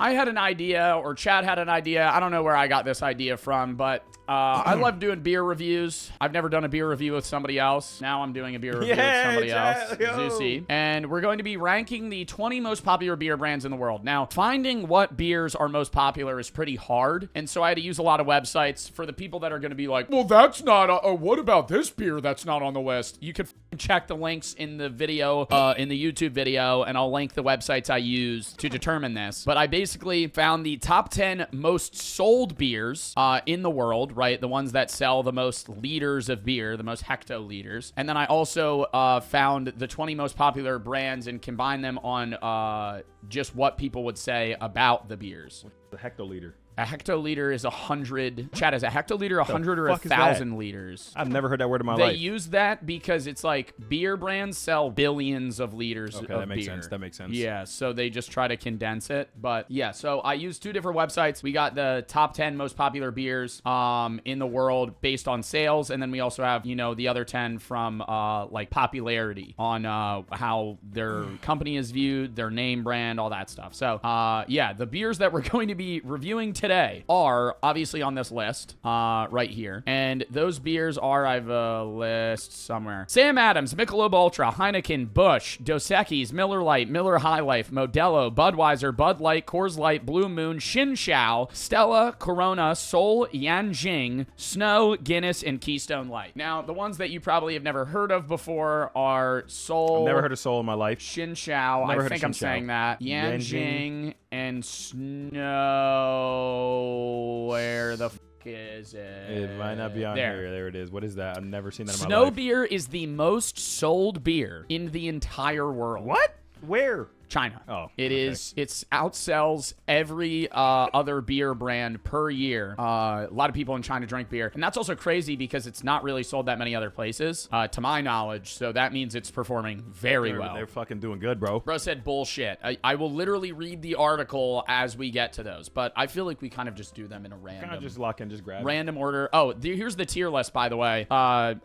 I had an idea, or Chad had an idea. I don't know where I got this idea from, but I love doing beer reviews. I've never done a beer review with somebody else. Now I'm doing a beer review with somebody else, Zeusy. And we're going to be ranking the 20 most popular beer brands in the world. Now, finding what beers are most popular is pretty hard, and so I had to use a lot of websites. For the people that are going to be like, well, that's not, what about this beer that's not on the list? You can check the links in the video, in the YouTube video, and I'll link the websites I use to determine this. But I basically found the top 10 most sold beers in the world, right? The ones that sell the most liters of beer, the most hectoliters. And then I also found the 20 most popular brands and combined them on just what people would say about the beers. The hectoliter. A hectoliter is 100. Chad, is a hectoliter 100 or 1,000 liters? I've never heard that word in my life. They use that because it's like beer brands sell billions of liters of that makes beer. sense. That makes sense. Yeah, so they just try to condense it. But yeah, so I used 2 different websites. We got the top 10 most popular beers in the world based on sales, and then we also have, you know, the other 10 from like popularity on how their company is viewed, their name brand, all that stuff. So yeah, the beers that we're going to be reviewing today are obviously on this list right here. And those beers are, I have a list somewhere. Sam Adams, Michelob Ultra, Heineken, Busch, Dos Equis, Miller Lite, Miller High Life, Modelo, Budweiser, Bud Light, Coors Light, Blue Moon, Tsingtao, Stella, Corona, Sol, Jing, Snow, Guinness, and Keystone Light. Now, the ones that you probably have never heard of before are Sol. I've never heard of Sol in my life. Tsingtao. I think I'm saying that. Jing and Snow. Where the f is it? It might not be on here. There it is. What is that? I've never seen that in my life. Snow beer is the most sold beer in the entire world. What? Where? China. Oh, it is. It's outsells every other beer brand per year. A lot of people in China drink beer, and that's also crazy because it's not really sold that many other places, to my knowledge. So that means it's performing very well. They're fucking doing good, bro. Bro said bullshit. I will literally read the article as we get to those, but I feel like we kind of just do them in a random. Kind of just lock in, just grab. Random order. Oh, here's the tier list, by the way. I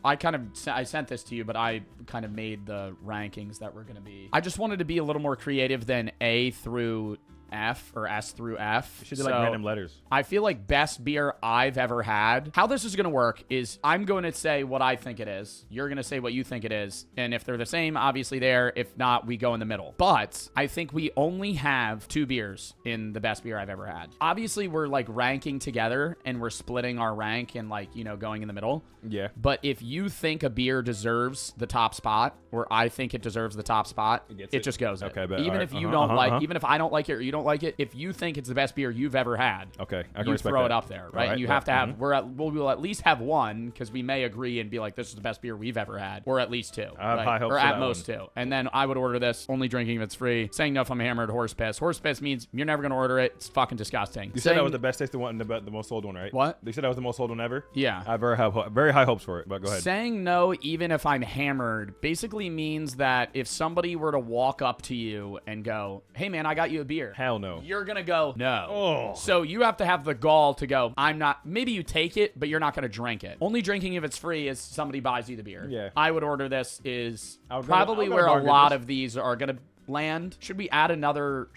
sent this to you, but I kind of made the rankings that we're gonna be. I just wanted to be a little more creative than A through F or S through F. You should do like random letters. I feel like best beer I've ever had. How this is going to work is I'm going to say what I think it is. You're going to say what you think it is. And if they're the same, obviously there. If not, we go in the middle. But I think we only have 2 beers in the best beer I've ever had. Obviously, we're like ranking together and we're splitting our rank and like, you know, going in the middle. Yeah. But if you think a beer deserves the top spot, or I think it deserves the top spot, it just goes. Okay, it. but Even if you don't like, even if I don't like it or you don't like it, if you think it's the best beer you've ever had, okay, I can you respect throw that. it up there, right? And you have to have. We'll at least have one because we may agree and be like, this is the best beer we've ever had, or at least 2, I have high hopes or for at that most one. 2. And then I would order this. Only drinking if it's free. Saying no if I'm hammered. Horse piss. Horse piss means you're never gonna order it. It's fucking disgusting. You said that was the best tasting one, the most sold one, right? What? They said that was the most sold one ever. Yeah. I have very high hopes for it. But go ahead. Saying no even if I'm hammered basically means that if somebody were to walk up to you and go, "Hey man, I got you a beer," Hell no. you're gonna go, "No." Oh. So you have to have the gall to go, I'm not, maybe you take it, but you're not going to drink it. Only drinking if it's free is somebody buys you the beer. Yeah. I would order this is probably I'll where a bargain lot this. of these are going to land. Should we add another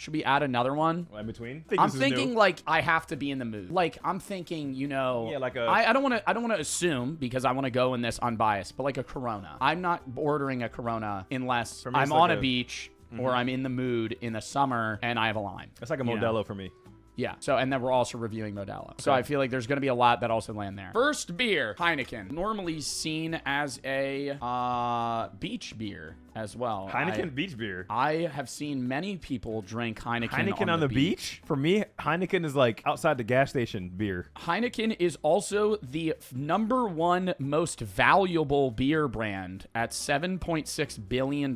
one? In between? I'm thinking like I have to be in the mood. Like I'm thinking, you know, Yeah, like a- I don't want to assume because I want to go in this unbiased, but like a Corona. I'm not ordering a Corona unless me, I'm it's on like a beach or I'm in the mood in the summer and I have a lime. It's like a You know? Modelo for me. Yeah. So, and then we're also reviewing Modelo. So I feel like there's going to be a lot that also land there. First beer, Heineken. Normally seen as a beach beer as well. Heineken beach beer. I have seen many people drink Heineken On the beach? For me, Heineken is like outside the gas station beer. Heineken is also the #1 most valuable beer brand at $7.6 billion.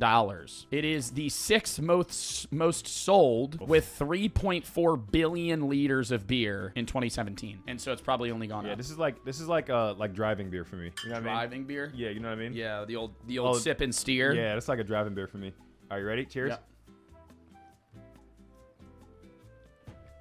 It is the 6th most sold with 3.4 billion liters of beer in 2017. And so it's probably only gone Yeah, up. this is like driving beer for me. You know what I mean? Driving beer? Yeah, you know what I mean? Yeah, the old sip and steer. Yeah, it's like a driving beer for me. Are you ready? Cheers. Yep.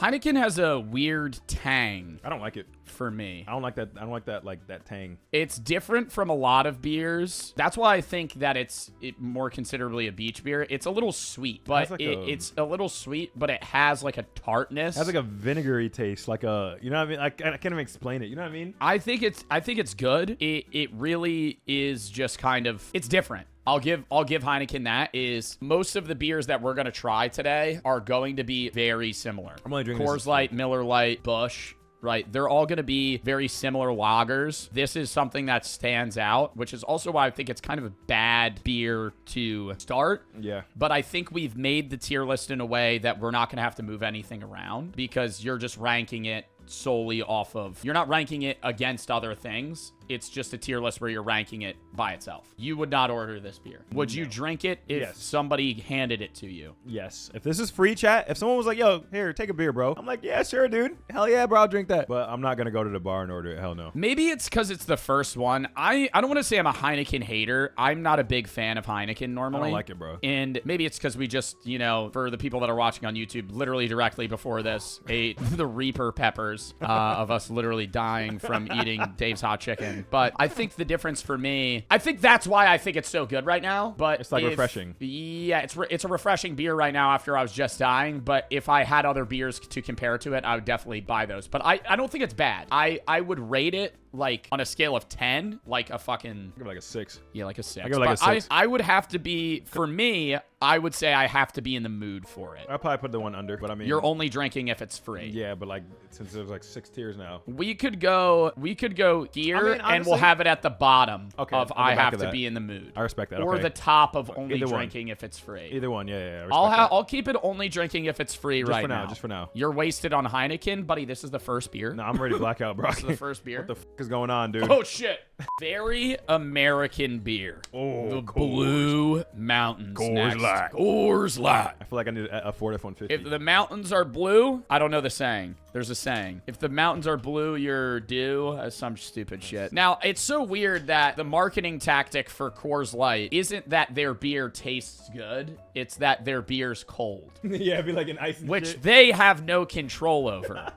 Heineken has a weird tang I don't like it. for me. I don't like that. I don't like that. Like that tang. It's different from a lot of beers. That's why I think that it's more considerably a beach beer. It's a little sweet, but like it's a little sweet, but it has like a tartness. It has like a vinegary taste, like a, you know what I mean? I can't even explain it. You know what I mean? I think it's good. It really is just kind of, it's different. I'll give Heineken that. Is most of the beers that we're gonna try today are going to be very similar. I'm only drinking Coors Light, Miller Lite, Busch. Right, they're all going to be very similar lagers. This is something that stands out, which is also why I think it's kind of a bad beer to start. Yeah. But I think we've made the tier list in a way that we're not going to have to move anything around because you're just ranking it solely off of, you're not ranking it against other things. It's just a tier list where you're ranking it by itself. You would not order this beer. Would you drink it if somebody handed it to you? Yes. If this is free chat, if someone was like, yo, here, take a beer, bro. I'm like, yeah, sure, dude. Hell yeah, bro, I'll drink that. But I'm not going to go to the bar and order it. Hell no. Maybe it's because it's the first one. I don't want to say I'm a Heineken hater. I'm not a big fan of Heineken normally. I don't like it, bro. And maybe it's because we just, you know, for the people that are watching on YouTube, literally directly before this, ate the Reaper peppers of us literally dying from eating Dave's Hot Chicken. But I think the difference for me, I think that's why I think it's so good right now. But it's like refreshing. Yeah, it's a refreshing beer right now after I was just dying. But if I had other beers to compare to it, I would definitely buy those. But I don't think it's bad. I would rate it like on a scale of 10, like a fucking, I give it like a 6. Yeah, like a 6. I give it like a 6. I would have to be, for me, I would say I have to be in the mood for it. I'll probably put the one under, but I mean, you're only drinking if it's free. Yeah, but like since there's like 6 tiers now, we could go here, honestly, and we'll have it at the bottom of I have to be in the mood. I respect that. Or the top of only drinking if it's free. Either one, yeah. I'll keep it only drinking if it's free right now. Just for now. You're wasted on Heineken, buddy. This is the first beer. No, I'm ready to black out, bro. This is the first beer. What the is going on, dude? Oh shit! Very American beer. Oh, the Blue Mountains. Coors Light. Coors Light. I feel like I need a Ford F-150. If the mountains are blue, I don't know the saying. There's a saying. If the mountains are blue, you're due. Some stupid shit. Now, it's so weird that the marketing tactic for Coors Light isn't that their beer tastes good. It's that their beer's cold. Yeah, it'd be like an ice and which shit. They have no control over.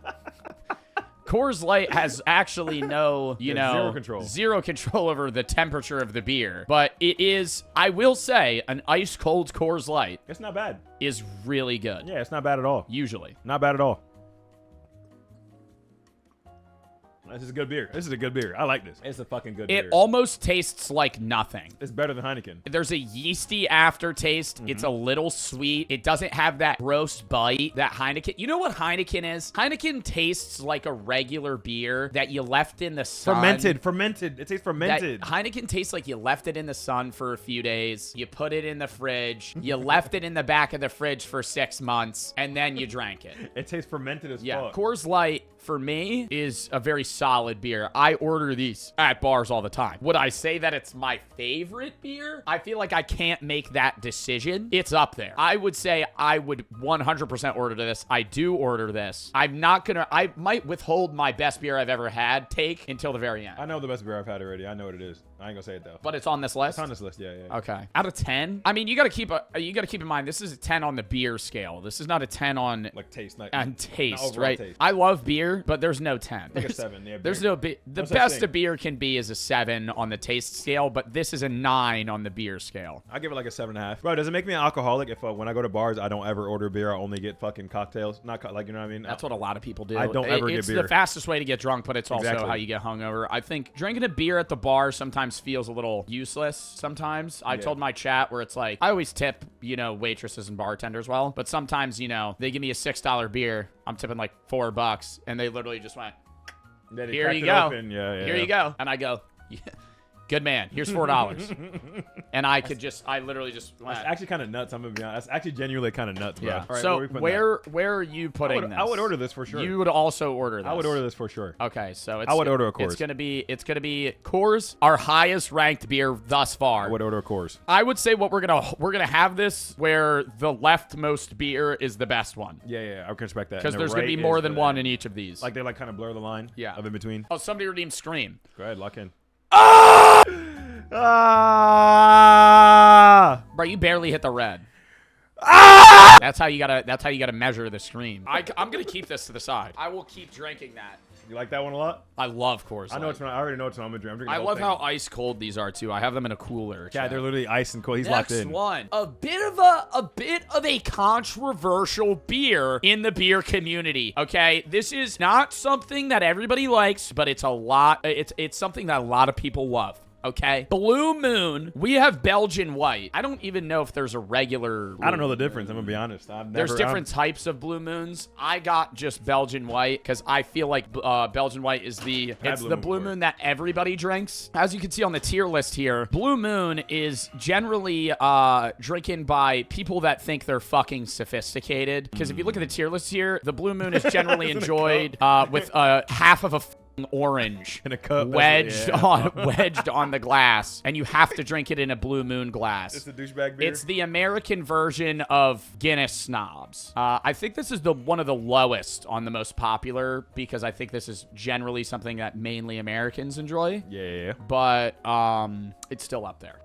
Coors Light has actually zero control over the temperature of the beer. But it is, I will say, an ice cold Coors Light. It's not bad. Is really good. Yeah, it's not bad at all. Usually. Not bad at all. This is a good beer. This is a good beer. I like this. It's a fucking good beer. It almost tastes like nothing. It's better than Heineken. There's a yeasty aftertaste. It's a little sweet. It doesn't have that gross bite that Heineken. You know what Heineken is? Heineken tastes like a regular beer that you left in the sun. Fermented. It tastes fermented. Heineken tastes like you left it in the sun for a few days. You put it in the fridge. You left it in the back of the fridge for 6 months, and then you drank it. It tastes fermented as fuck. Coors Light, for me, is a very solid beer. I order these at bars all the time. Would I say that it's my favorite beer? I feel like I can't make that decision. It's up there. I would say I would 100% order this. I do order this. I might withhold my best beer I've ever had take until the very end. I know the best beer I've had already. I know what it is. I ain't gonna say it though. But it's on this list? It's on this list, yeah. Okay. Out of 10? I mean, you gotta keep in mind, this is a 10 on the beer scale. This is not a 10 on like taste, right? Taste. I love beer, but there's no 10. Like a 7. Yeah, there's no the best a beer can be is a 7 on the taste scale, but this is a 9 on the beer scale. I give it like a 7.5. Bro, does it make me an alcoholic if when I go to bars I don't ever order beer? I only get fucking cocktails. Not like, you know what I mean? That's what a lot of people do. I don't ever get beer. It's the fastest way to get drunk, but it's also how you get hungover. I think drinking a beer at the bar sometimes feels a little useless sometimes. I told my chat where it's like, I always tip, waitresses and bartenders well, but sometimes, they give me a $6 beer. I'm tipping like $4 and they literally just went, here you go. Here you go. And I go, yeah. Good man. Here's $4. And I literally just went. That's actually kind of nuts. I'm going to be honest. That's actually genuinely kind of nuts, bro. Yeah. Right, so where are you putting this? I would order this for sure. You would also order this. I would order this for sure. Okay. So I would order a Coors. It's gonna be Coors, our highest ranked beer thus far. I would order a Coors. I would say we're gonna have this where the leftmost beer is the best one. Yeah. I can respect that. Because there's gonna be more than one in each of these. Like they kind of blur the line. Yeah. Of in between. Oh, somebody redeemed Scream. Go ahead, lock in. Bro, you barely hit the red. That's how you gotta measure the stream. I'm gonna keep this to the side. I will keep drinking that. You like that one a lot? I love Coors Light. I know it's not. I already know it's not. I'm drinking. I love how ice cold these are too. I have them in a cooler. Yeah, they're literally ice and cold. He's locked in. Next one, a bit of a controversial beer in the beer community. Okay, this is not something that everybody likes, but it's something that a lot of people love. Okay, Blue Moon. We have Belgian White. I don't even know if there's a regular. I don't know the difference. I'm gonna be honest. There's different types of Blue Moons. I got just Belgian White because I feel like Belgian White is the Blue Moon that everybody drinks. As you can see on the tier list here, Blue Moon is generally drinking by people that think they're fucking sophisticated. Because if you look at the tier list here, the Blue Moon is generally enjoyed with half of a orange in a cup wedged on the glass, and you have to drink it in a Blue Moon glass. It's a douchebag beer. It's the American version of Guinness snobs. I think this is one of the lowest on the most popular because I think this is generally something that mainly Americans enjoy. Yeah. But it's still up there.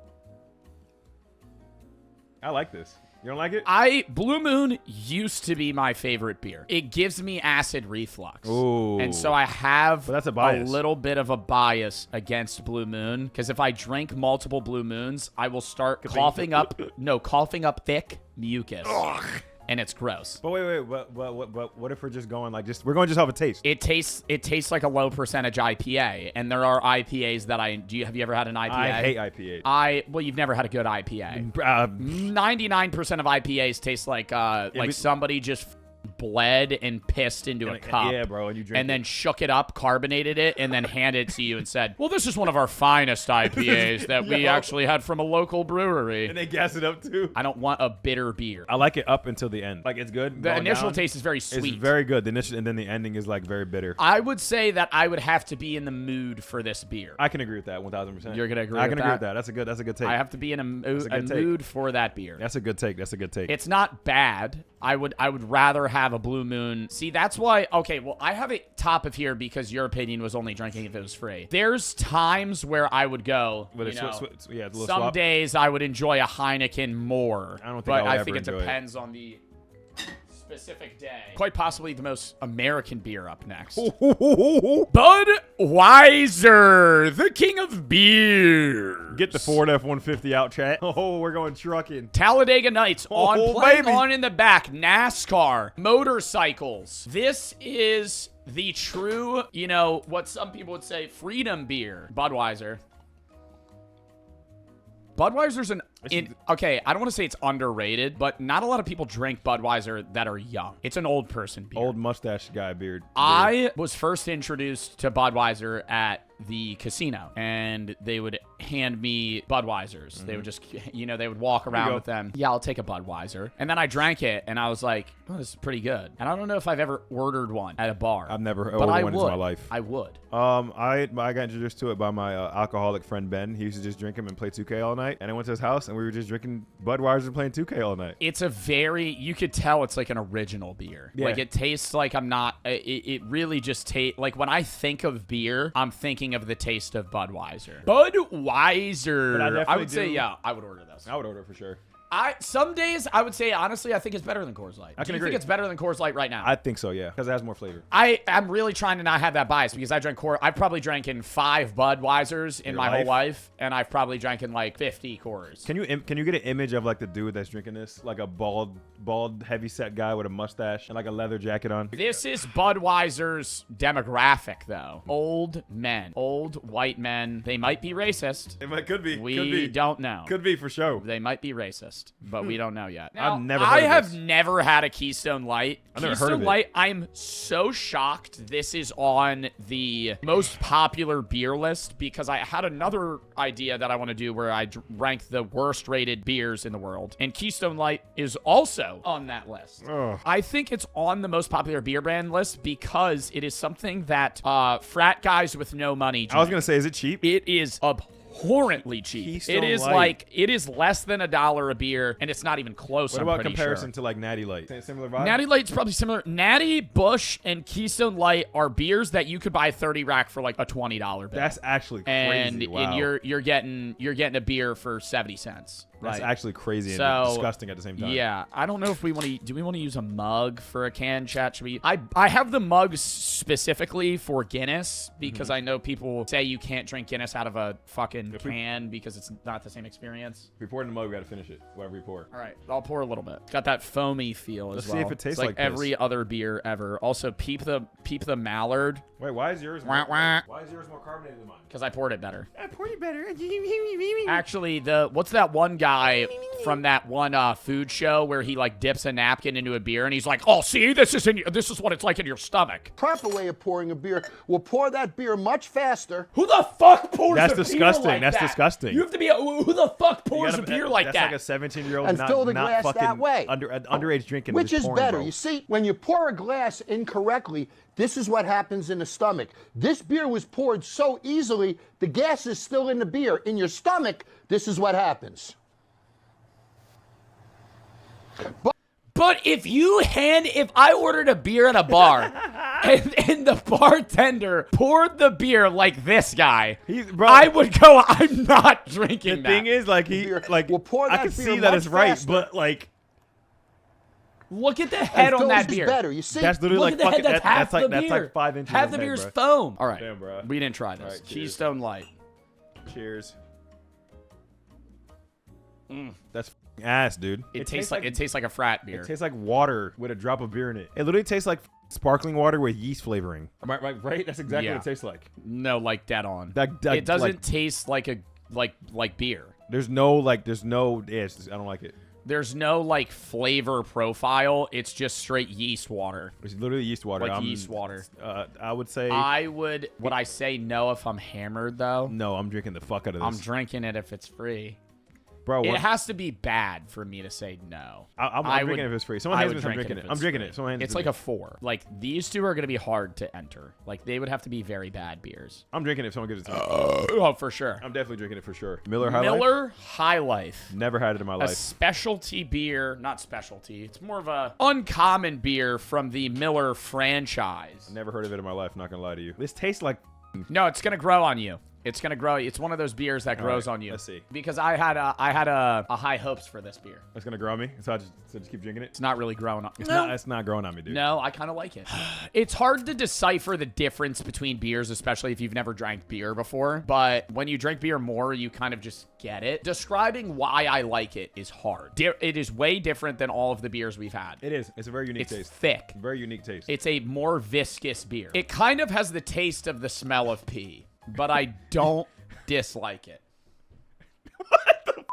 I like this. You don't like it? Blue Moon used to be my favorite beer. It gives me acid reflux. Ooh. And so I have that's a bias. little bit of a bias against Blue Moon because if I drink multiple Blue Moons, I will start coughing up thick mucus. Ugh. And it's gross. But wait. What if we're just going we're going to just have a taste? It tastes like a low percentage IPA, and there are IPAs that have you ever had an IPA? I hate IPAs. Well, you've never had a good IPA. 99% of IPAs taste like somebody just bled and pissed into a cup. Yeah, bro, and you drink and then shook it up, carbonated it, and then handed it to you and said, well, this is one of our finest IPAs that we actually had from a local brewery. And they gas it up, too. I don't want a bitter beer. I like it up until the end. Like, it's good. The initial taste is very sweet. It's very good. The initial, and then the ending is, very very. I would say that I would have to be in the mood for this beer. I can agree with that 1,000%. You're going to agree with that? I can agree with that. That's a good take. I have to be in a mood for that beer. That's a good take. It's not bad. I would rather have a Blue Moon. See, that's why. Okay, well, I have it top of here because your opinion was only drinking if it was free. There's times where I would go. Some days I would enjoy a Heineken more. I think it depends on the specific day. Quite possibly the most American beer up next. Budweiser, the king of beer. Get the Ford F-150 out, chat. Oh, we're going trucking. Talladega Nights on in the back. NASCAR, motorcycles. This is the true, what some people would say, freedom beer. Budweiser. Budweiser's okay, I don't want to say it's underrated, but not a lot of people drink Budweiser that are young. It's an old person beer. Old mustache guy beard. I was first introduced to Budweiser at the casino, and they would hand me Budweisers. Mm-hmm. They would just, they would walk around with them. Yeah, I'll take a Budweiser. And then I drank it, and I was like, oh, this is pretty good. And I don't know if I've ever ordered one at a bar. I've never ordered one in my life. I would. I got introduced to it by my alcoholic friend Ben. He used to just drink them and play 2K all night. And I went to his house, and we were just drinking Budweiser and playing 2K all night. It's you could tell it's like an original beer. Yeah. Like, it tastes like it really just tastes, like when I think of beer, I'm thinking of the taste of Budweiser. Budweiser. I would say, yeah, I would order this. I would order it for sure. Some days I would say, honestly, I think it's better than Coors Light. I can agree. Do you think it's better than Coors Light right now? I think so, yeah, because it has more flavor. I'm really trying to not have that bias because I've probably drank in 5 Budweisers in my whole life, and I've probably drank in 50 Coors. Can you get an image of the dude that's drinking this, like a bald, heavy-set guy with a mustache and a leather jacket on? This is Budweiser's demographic, though. Old men, old white men. They might be racist. Could be. We don't know. Could be for sure. They might be racist. But we don't know yet. Now, I have never had a Keystone Light. I've never heard of it. Keystone Light, I'm so shocked this is on the most popular beer list because I had another idea that I want to do where I rank the worst rated beers in the world. And Keystone Light is also on that list. Ugh. I think it's on the most popular beer brand list because it is something that frat guys with no money drink. I was going to say, is it cheap? It is abhorrently cheap. Keystone it is Light. it is less than $1 a beer, and it's not even close. What about comparison to Natty Light? Similar vibe? Natty Light's probably similar. Natty, Busch, and Keystone Light are beers that you could buy 30 rack for a $20 bill. That's actually crazy. And you're getting a beer for 70 cents. That's Right. actually crazy So, and disgusting at the same time. Yeah, I don't know if we want to. Do we want to use a mug for a can, chat? Should we? I have the mugs specifically for Guinness because I know people say you can't drink Guinness out of a fucking can because it's not the same experience. If we pour it in the mug, we gotta finish it. Whatever we pour. All right, I'll pour a little bit. It's got that foamy feel as Let's well. see if it tastes it's like every this. other beer ever. Also, peep the Mallard Wait, why is yours? Wah, wah. Why is yours more carbonated than mine? because I poured it better. I poured it better. Actually, what's that one guy from that one food show where he like dips a napkin into a beer and he's like, "Oh, see, this is what it's like in your stomach." Proper way of pouring a beer will pour that beer much faster. Who the fuck pours That's a beer disgusting. like That's that? disgusting. You have to be who the fuck pours a beer like that's that? That's like a 17-year-old And not, fill the not glass fucking that way. underage drinking. Which just is pouring, better? bro. You see, when you pour a glass incorrectly, this is what happens in the stomach. This beer was poured so easily, the gas is still in the beer. In your stomach, this is what happens. But if I ordered a beer at a bar and the bartender poured the beer like this guy, Bro, I would go, I'm not drinking the that. thing is, like We'll pour I that can beer see that much it's right, faster. but like Look at the head And on that Phil's is beer. better. You see, that's literally Look like at the head. fucking. That's half That's like the beer. 5 inches. Half of the head, beer's bro. foam. All right. Damn, bro. We didn't try this. All right, cheers. Keystone Light. Cheers. That's f***ing ass, dude. It tastes like a frat beer. It tastes like water with a drop of beer in it. It literally tastes like sparkling water with yeast flavoring. Right? That's exactly Yeah. what it tastes like. No, like dead on. It doesn't taste like beer. There's no. Yeah, I don't like it. There's no like flavor profile. It's just straight yeast water. It's literally yeast water. Like yeast water. I would say. Would I say no if I'm hammered though? No, I'm drinking the fuck out of this. I'm drinking it if it's free. Bro, It has to be bad for me to say no. I'm drinking it if it's free. Someone I hands would me some, I'm drink drinking it. if I'm it's drinking free. it. Someone hands It's it to like me. a 4. Like these two are gonna be hard to enter. Like they would have to be very bad beers. I'm drinking it if someone gives it to me. Oh, for sure. I'm definitely drinking it for sure. Miller High Life? Miller High Life. Never had it in my A life. specialty beer, not specialty. It's more of a uncommon beer from the Miller franchise. Never heard of it in my life, not gonna lie to you. This tastes like No, it's gonna grow on you. It's gonna grow. It's one of those beers that grows right, on you. let's see. Because I had a high hopes for this beer. it's gonna grow on me. So I just keep drinking it. It's not really growing on. It's not growing on me, dude. No, I kind of like it. It's hard to decipher the difference between beers, especially if you've never drank beer before. But when you drink beer more, you kind of just get it. Describing why I like it is hard. It is way different than all of the beers we've had. It is. It's a very unique It's taste. thick. Very unique taste. It's a more viscous beer. It kind of has the taste of the smell of pee, but I don't dislike it.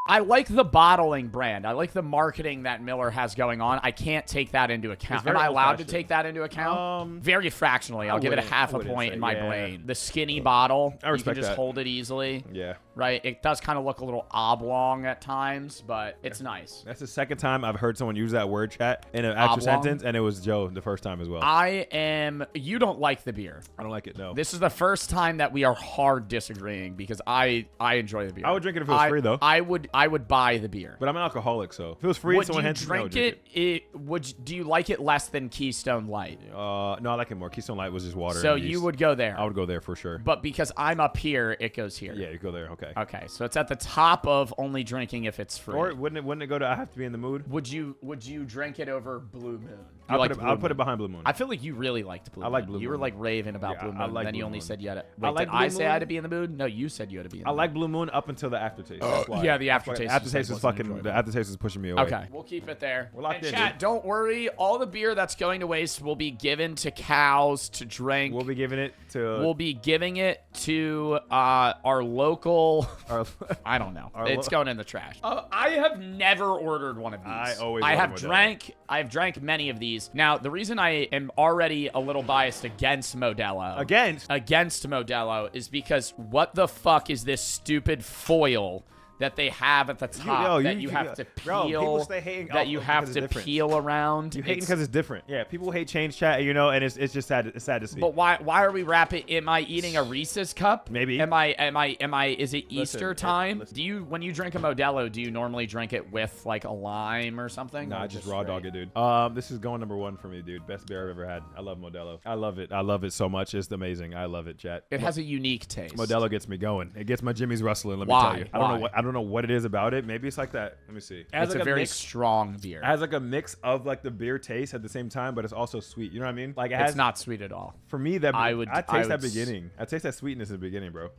I like the bottling brand. I like the marketing that Miller has going on. I can't take that into account. Am very I allowed to old-fashioned. take that into account? Very fractionally. I'll give it a wouldn't- half I a wouldn't point say- in my yeah. brain. The skinny bottle. I respect You can just that. hold it easily. Yeah. Right? It does kind of look a little oblong at times, but it's nice. That's the second time I've heard someone use that word, chat, in an actual Oblong? sentence, and it was Joe the first time as well. You don't like the beer. I don't like it, no. This is the first time that we are hard disagreeing because I enjoy the beer. I would drink it if it was free, though. I would buy the beer. But I'm an alcoholic, so if it was free and Would someone you hands it to me, I would drink drink it? Do you like it less than Keystone Light? No, I like it more. Keystone Light was just water. So and you yeast. would go there. I would go there for sure. But because I'm up here, it goes here. Yeah, you go there. Okay. Okay, so it's at the top of only drinking if it's free. Or wouldn't it go to I have to be in the mood? Would you drink it over Blue Moon? You I'll liked put it, Blue I'll put it Moon. behind Blue Moon. I feel like you really liked Blue Moon. I like Blue You were Moon. like raving about Yeah, Blue Moon. I like then you Blue only Moon. said you had to. I Wait, like did Blue I say I had Moon. to be in the mood? No, you said you had to be in the I mood. like Blue Moon up until the aftertaste. That's why. Yeah, the aftertaste The aftertaste just, is like, wasn't fucking. enjoyable. The aftertaste is pushing me away. Okay, we'll keep it there. We're locked and in, chat, dude. don't worry. All the beer that's going to waste will be given to cows to drink. We'll be giving it to. We'll be giving it to our local. Our, I don't know. Our It's going in the trash. I have never ordered one of these. I always I order have Modelo. drank. I've drank many of these. Now, the reason I am already a little biased against Modelo. Against Modelo is because what the fuck is this stupid foil that they have at the top that you have to peel? people stay hating that you have because to it's different. peel around. You hating It's- because it's different. Yeah, people hate change, chat, and it's just sad. It's sad to see. But why are we wrapping? Am I eating a Reese's cup? Maybe. Am I? Is it Easter Listen, time? listen. When you drink a Modelo, do you normally drink it with like a lime or something? Nah, or just raw dog straight? it, dude. This is going #1 for me, dude. Best beer I've ever had. I love Modelo. I love it. I love it so much. It's amazing. I love it, chat. It has a unique taste. Modelo gets me going. It gets my jimmies rustling. Let me Why? tell you. I don't know. Why? I don't don't know what it is about it. Maybe it's like that. Let me see. It's a very strong beer. It has like a mix of like the beer taste at the same time, but it's also sweet. You know what I mean? Like It's not sweet at all. For me, that I taste that beginning. I taste that sweetness in the beginning, bro.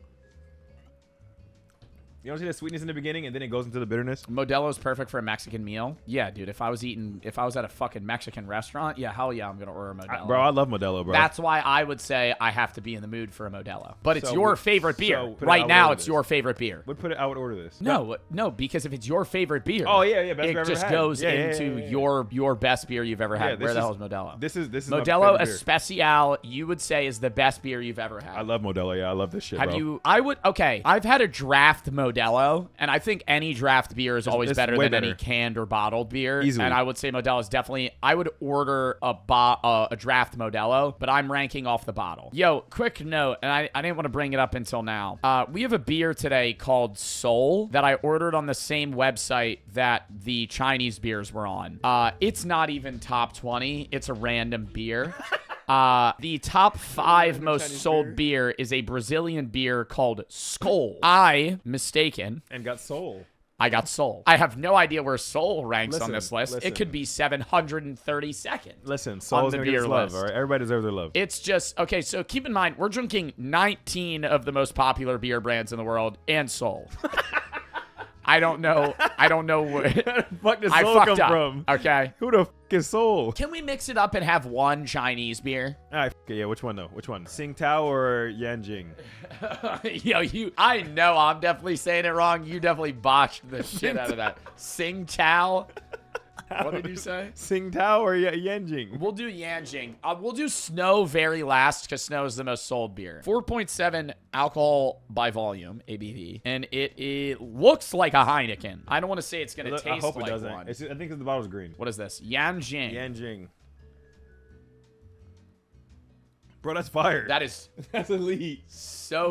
You don't see the sweetness in the beginning and then it goes into the bitterness? Modelo's perfect for a Mexican meal. Yeah, dude. If I was at a fucking Mexican restaurant, yeah, hell yeah, I'm going to order a Modelo. Bro, I love Modelo, bro. That's why I would say I have to be in the mood for a Modelo. But it's your favorite beer. Right now, it's your favorite beer. I would order this. No, because if it's your favorite beer, oh yeah, best it beer just ever had. goes into your best beer you've ever had. Yeah, Where the hell is Modelo? This is Modelo Especial. You would say is the best beer you've ever had. I love Modelo. Yeah, I love this shit. I've had a draft Modelo, and I think any draft beer is always better than any canned or bottled beer. Easily. And I would say Modelo is definitely. I would order a draft Modelo, but I'm ranking off the bottle. Yo, quick note, and I didn't want to bring it up until now. We have a beer today called Soul that I ordered on the same website that the Chinese beers were on. It's not even top 20. It's a random beer. The top 5 most sold beer is a Brazilian beer called Skol. Mistaken. And got Soul. I got Soul. I have no idea where Soul ranks on this list. It could be 732nd. Listen, Soul's on the beer list. All right, everybody deserves their love. It's just okay. So keep in mind, we're drinking 19 of the most popular beer brands in the world and Soul. I don't know where the fuck does I Soul fucked come up. from? Okay. Who the fuck is Soul? Can we mix it up and have one Chinese beer? All right, yeah, which one though? Which one? Tsingtao or Yanjing? Yo, I know I'm definitely saying it wrong. You definitely botched the shit out of that. Tsingtao. What did you say? Tsingtao or Yanjing? We'll do Yanjing. We'll do Snow very last because Snow is the most sold beer. 4.7 alcohol by volume, ABV. And it looks like a Heineken. I don't want to say it's going to taste like one. I think the bottle's green. What is this? Yanjing. Yanjing. Bro, that's fire. That's elite.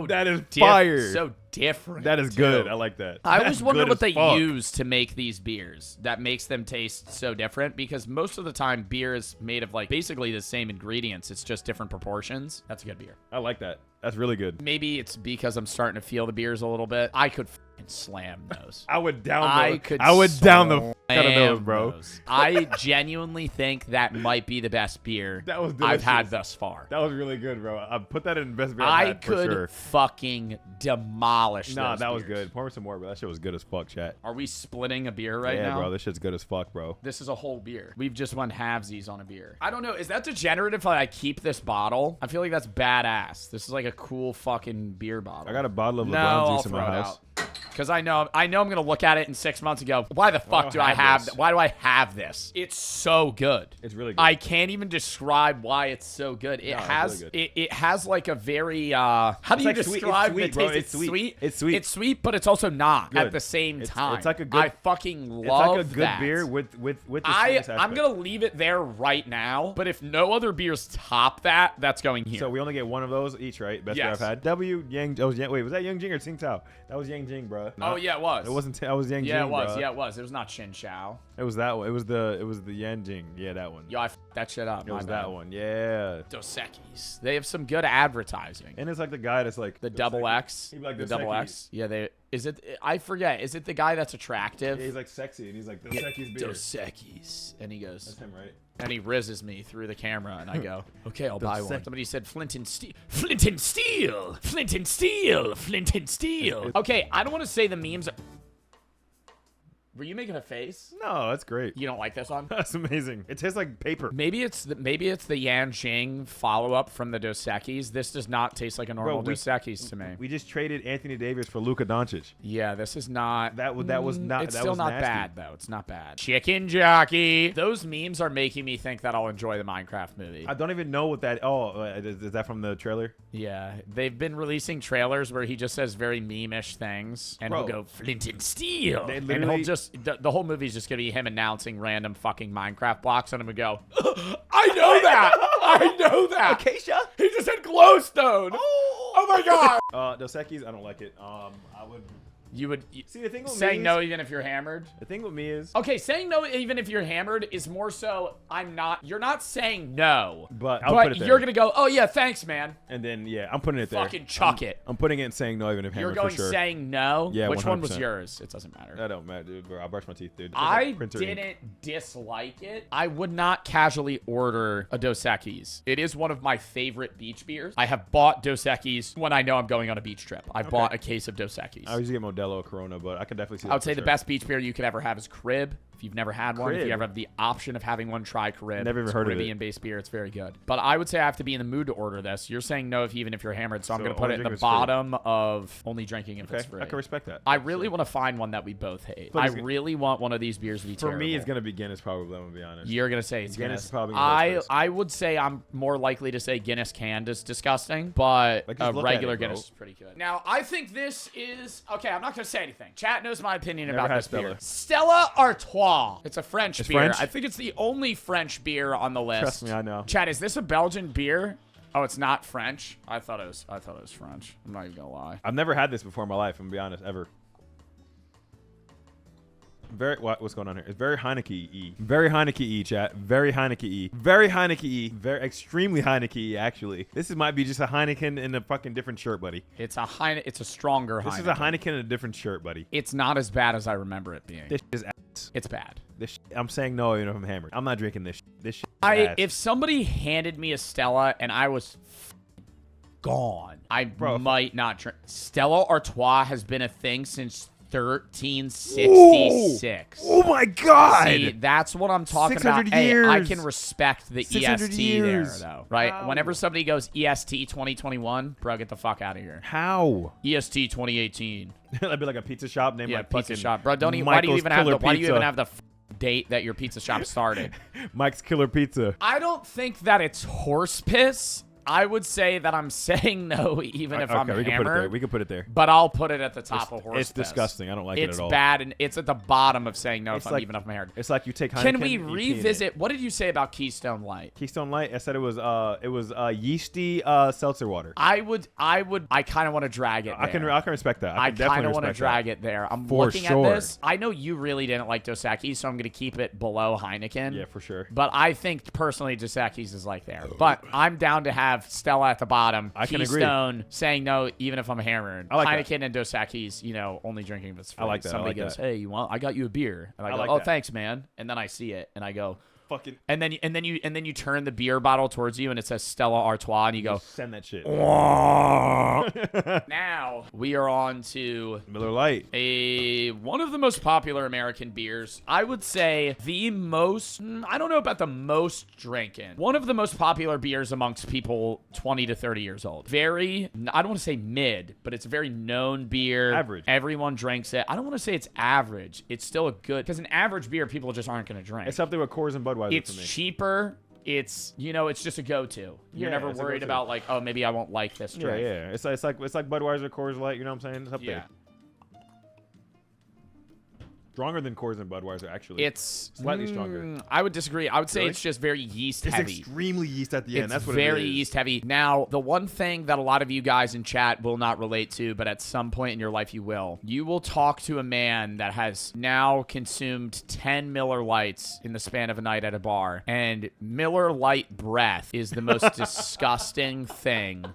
That is fire. So different. That is good. I like that. I always wonder what they use to make these beers that makes them taste so different, because most of the time beer is made of like basically the same ingredients. It's just different proportions. That's a good beer. I like that. That's really good. Maybe it's because I'm starting to feel the beers a little bit. I could fucking slam those. I would down the out of those, bro. I genuinely think that might be the best beer I've had thus far. That was really good, bro. I put that in best beer I've had for sure. I could fucking demolish those was good. Pour me some more, bro. That shit was good as fuck, chat. Are we splitting a beer right now? Yeah, bro. This shit's good as fuck, bro. This is a whole beer. We've just won halvesies on a beer. I don't know. Is that degenerate if I keep this bottle? I feel like that's badass. This is like a cool fucking beer bottle. I got a bottle of LeBron juice in my house. Because I know I'm gonna look at it in 6 months and go, why the fuck do I have this? Why do I have this? It's so good. It's really good. I can't even describe why it's so good. It has really good. It has like a very how do you describe the taste? It's sweet. It's sweet. It's sweet, but it's also not at the same time. It's like a good. I fucking love that. It's like a good beer with the I'm gonna leave it there right now. But if no other beers top that, that's going here. So we only get one of those each, right? Best beer I've had. Wait, was that Yanjing or Tsingtao? That was Yanjing, bro. Oh yeah, it was. It wasn't. I was Yanjing. Yeah, it was. Bro. Yeah, it was. It was not Tsingtao. It was that one. It was the Yanjing. Yeah, that one. Yo, I f***ed that shit up. It was that one. Yeah. Dos Equis. They have some good advertising. And it's like the guy that's like the double X. Like the double X. Yeah, is it? I forget. Is it the guy that's attractive? Yeah, he's like sexy, and he's like Dos Equis beer. Dos Equis, and he goes. That's him, right? And he rizzes me through the camera, and I go, okay, I'll buy one. Somebody said Flint and Steel. Flint and Steel. Flint and Steel. Flint and Steel. Okay, I don't want to say the memes. Were you making a face? No, that's great. You don't like this one? That's amazing. It tastes like paper. Maybe it's the Yanjing follow-up from the Dos Equis. This does not taste like a normal Dos Equis to me. We just traded Anthony Davis for Luka Doncic. Yeah, this is not. That was not. It's that still was not nasty. bad though. It's not bad. Chicken jockey. Those memes are making me think that I'll enjoy the Minecraft movie. I don't even know what that. Oh, is that from the trailer? Yeah, they've been releasing trailers where he just says very meme-ish things, and he'll go Flint and Steel, and he'll just the whole movie is just gonna be him announcing random fucking Minecraft blocks, and I'm gonna go, I know that, I know that. Acacia? He just said glowstone. Oh my god. Dos Equis, I don't like it. I would You would See, the thing with saying me no is- even if you're hammered. The thing with me is, Okay, saying no even if you're hammered is more so you're not saying no. But I'll put it there. You're gonna go, oh yeah, thanks, man. and then I'm putting it there. Fucking chuck it. I'm putting it and saying no even if You're hammered going for sure. saying no? Yeah, Which one was 100%. yours? It doesn't matter. That don't matter, dude. Bro, I brush my teeth, dude. I Printer ink. didn't dislike it. I would not casually order a Dos Equis. It is one of my favorite beach beers. I have bought Dos Equis when I know I'm going on a beach trip. I bought a case of Dos Equis. I usually get Modelo or Corona, but I can definitely see that. I would say for the sure. best beach beer you could ever have is Crib. If you've never had one, if you Crib? ever have the option of having one, try Crib. Never even It's heard of it. Caribbean-based beer. It's very good. But I would say I have to be in the mood to order this. You're saying no even if you're hammered, so I'm So going to put only it in drink the if it's free. bottom of only drinking if it's Okay, free. I can respect that. I really want to find one that we both hate. But I it's gonna- really want one of these beers to be For terrible. me, it's gonna be Guinness, probably. I'm gonna be honest. You're gonna say it's Guinness Guinness. is probably gonna go first. I would say I'm more likely to say Guinness canned is disgusting, but Like, just a look at regular it, bro. Guinness is pretty good. Now I think this is okay. I'm not gonna say anything. Chat knows my opinion Never about had this beer. Stella. Stella Artois. It's a French It's beer. French? I think it's the only French beer on the list. Trust me, I know. Chat, is this a Belgian beer? Oh, it's not French. I thought it was French. I'm not even gonna lie. I've never had this before in my life. I'm gonna be honest, ever. What's going on here? It's very Heineken-y. Very Heineken-y, chat. Very Heineken-y. Very Heineken-y. Very extremely Heineken-y, actually. This might be just a Heineken in a fucking different shirt, buddy. It's a stronger Heineken. This is a Heineken in a different shirt, buddy. It's not as bad as I remember it being. This is ass. It's bad. I'm saying no even if I'm hammered. I'm not drinking this. This shit is ass. If somebody handed me a Stella and I was gone, I might not drink. Stella Artois has been a thing since 1366. Oh my God! See, that's what I'm talking 600 about. Hey, I years. can respect the 600 EST years. there, though. Right? How? Whenever somebody goes EST 2021, bro, get the fuck out of here. How? EST 2018. That'd be like a pizza shop named Yeah, like pizza fucking shop, bro. Don't even. Why do you Michael's even have the? Killer Why do you even Pizza. have the date that your pizza shop started? Mike's Killer Pizza. I don't think that it's horse piss. I would say that I'm saying no even if I'm we can put it there. hammered. We can put it there. But I'll put it at the top of horse It's piss. disgusting. I don't like it It's at all. bad, and it's at the bottom of saying no It's if like- even if I'm hammered. It's like you take Heineken. Can we you pee in it. revisit? What did you say about Keystone Light? Keystone Light? I said it was yeasty seltzer water. I kind of want to drag it there. I can respect that. I can definitely kind of want to respect drag that. it there. I'm For looking sure. at this. I know you really didn't like Dos Equis, so I'm going to keep it below Heineken. Yeah, for sure. But I think personally Dos Equis is like there. But I'm down to have Stella at the bottom. I can agree. Keystone saying no even if I'm hammered. I like Heineken and Dos Equis, only drinking if it's free. I like that. I Somebody like goes, that. hey, I got you a beer. And I go, like oh, that. thanks, man. And then I see it and I go, Fucking and then you turn the beer bottle towards you and it says Stella Artois and you go, send that shit. now we are on to Miller Lite. one of the most popular American beers. I would say the most, I don't know about the most drinking. One of the most popular beers amongst people 20 to 30 years old. Very, I don't want to say mid, but it's a very known beer. Average. Everyone drinks it. I don't want to say it's average. It's still a good, because an average beer people just aren't going to drink. It's up there with Coors and Budweiser It's for me. cheaper. It's, it's just a go-to. You're Yeah, never it's a worried go-to. about like, oh, maybe I won't like this Yeah, drink. yeah. It's like Budweiser, Coors Light. You know what I'm saying? It's up Yeah. there. Stronger than Coors and Budweiser, actually. It's Slightly stronger. I would disagree. I would say Really? it's just very yeast It's heavy. extremely yeast at the end. It's That's what very it is. yeast heavy. Now, the one thing that a lot of you guys in chat will not relate to, but at some point in your life you will. You will talk to a man that has now consumed 10 Miller Lights in the span of a night at a bar, and Miller Light breath is the most disgusting thing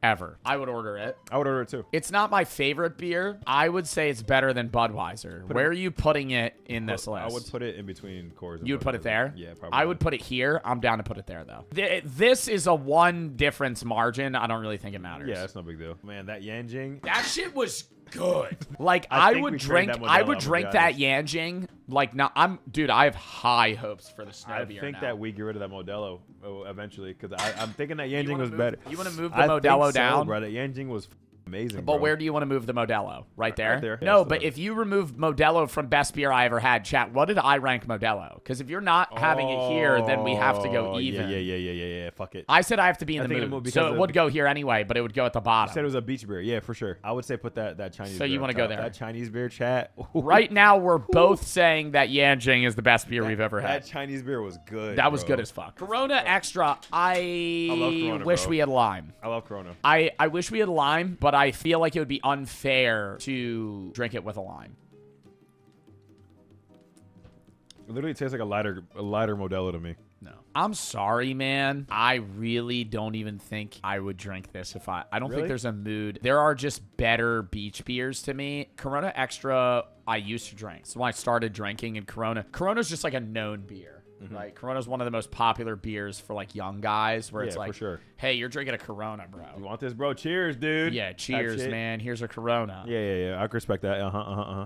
ever. I would order it. I would order it too. It's not my favorite beer. I would say it's better than Budweiser. Where are you putting it in this list? I would put it in between Coors and You would put it Budweiser. there? Yeah, probably. I would put it here. I'm down to put it there, though. This is a one difference margin. I don't really think it matters. Yeah, that's no big deal. Man, that Yanjing. That shit was good. Like, I I think would we drank drink, that I Modelo, would I'm drink gonna that be Yanjing. Like, now, dude, I have high hopes for the snow I beer think now. that we get rid of that Modelo eventually because I'm thinking that You Yanjing wanna was move- better. You want to move the I Modelo think so, down? bro. That Yanjing was amazing. But bro. where do you want to move the Modelo? Right there? Right there. No, Yeah, but so- if you remove Modelo from best beer I ever had, chat, what did I rank Modelo? Because if you're not having it here, then we have to go even. Yeah. Fuck it. I said I have to be in I the think it'll mood, move so because it of- would go here anyway, but it would go at the I bottom. said it was a beach beer. Yeah, for sure. I would say put that Chinese. So you beer wanna up go top. there. That Chinese beer chat. Right now, we're both saying that Yanjing is the best beer we've ever had. That Chinese beer was good. That was bro. good as fuck. Corona Extra, I love Corona, wish bro. we had lime. I love Corona. I wish we had lime, but but I feel like it would be unfair to drink it with a lime. It literally tastes like a lighter Modelo to me. No. I'm sorry, man. I really don't even think I would drink this if I don't think there's a mood. There are just better beach beers to me. Corona Extra, I used to drink. So when I started drinking in Corona's just like a known beer. Right, Corona's one of the most popular beers for like young guys, where it's like, for sure. Hey, you're drinking a Corona, bro. You want this, bro? Cheers, dude. Yeah, cheers, man. Here's a Corona. Yeah. I can respect that.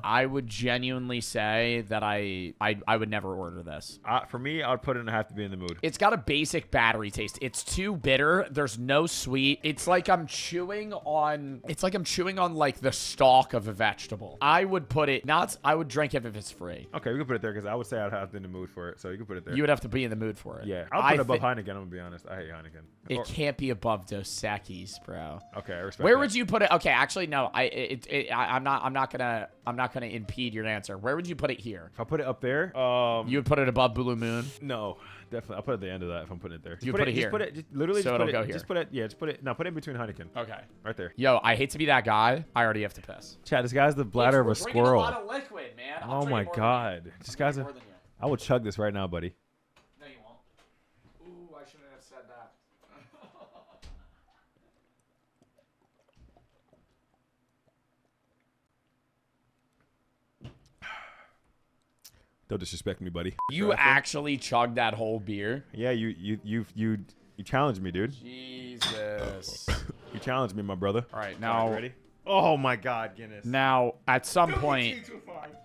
I would genuinely say that I would never order this. For me, I would put it in. I have to be in the mood. It's got a basic battery taste. It's too bitter. There's no sweet. It's like I'm chewing on like the stalk of a vegetable. I would put it I would drink it if it's free. Okay, we can put it there because I would say I'd have to be in the mood for it. So you can put it there. You would have to be in the mood for it. Yeah, I'll put it above Heineken. I'm gonna be honest. I hate Heineken. It can't be above Dos Equis, bro. Okay, I respect. Where would you put it? Okay, actually, no. I'm not gonna impede your answer. Where would you put it here? If I put it up there, you would put it above Blue Moon. No, definitely. I'll put it at the end of that if I'm putting it there. You put it here. Just put it. Just literally. So just it'll put it, go here. Just put it. Yeah, just put it. No, put it in between Heineken. Okay. Right there. Yo, I hate to be that guy. I already have to piss. Chad, this guy's the bladder of a squirrel. A lot of liquid, man. Oh my god, this guy's a. I will chug this right now, buddy. No, you won't. Ooh, I shouldn't have said that. Don't disrespect me, buddy. You actually chugged that whole beer? Yeah, you challenged me, dude. Jesus. You challenged me, my brother. All right, now ready? Oh my God, Guinness. Now, at some point,